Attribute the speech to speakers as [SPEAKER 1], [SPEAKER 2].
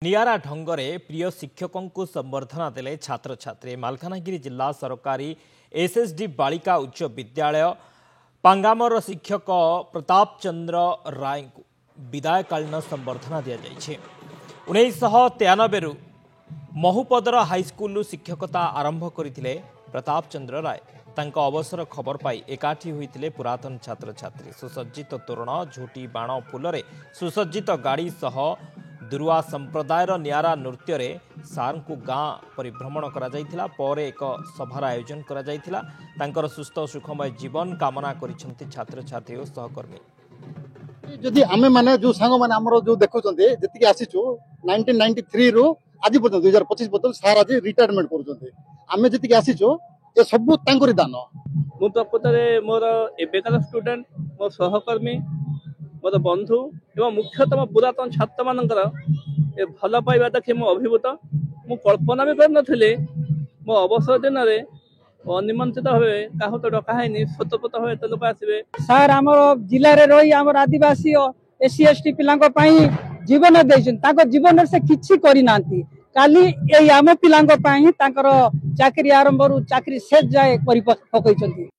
[SPEAKER 1] नियारा ढंगरे प्रिय शिक्षकों को संबर्धना देले छात्र छात्री। मालकानगिरी जिला सरकारी एसएसडी बालिका उच्च विद्यालय पांगामर शिक्षक प्रताप चंद्र राय को विदायकालीन संबर्धना दि जाइए। 1993 महुपदर हाईस्कल शिक्षकता आरंभ करते प्रताप चंद्र राय। तांका अवसर खबर पाई एकाठी होते पुरातन छात्र छात्री। सुसज्जित तोरण झोटी बाण फूल सुसज्जित गाड़ी सह दुरुआ संप्रदायर नियारा नृत्य रे सार को गाँ परिभ्रमण करा पर एक सभार आयोजन करा तांकर सुस्थ सुखमय जीवन कामना करिसेंति छात्र छात्री और सहकर्मी।
[SPEAKER 2] जदि आमे माने जो सांग माने हमरो जो देखुचंती जति आसीचो 1993 रु आज पर्यंत 2025 पर्यंत सार आज रिटायरमेंट करूचंती। आमे जति आसीचो ए सब तांकरी दान।
[SPEAKER 3] मु प्रकृतरे मोर एबेकार स्टूडेंट मो सहकर्मी मोर बंधु एवं मुख्यतम पुरातन छात्र मानकर ए भल पाइबा देखि मु अभिभूत। मु कल्पना भी कर नथिले मो अवसर दिन रे अनिमंत्रित भावे काहू तो डका हैनी स्वतंत्र भावे तो लोक आसीबे।
[SPEAKER 4] सर आम जिले रे रही आम आदिवासी एससी एसटी पिलांको पई जीवन देछन। ताको जीवन से किछि करि नांती। काली ए आम पिलांको पई ताकर चाकरी आरंभ रु चाकरी शेष जाए करि पकैछंती।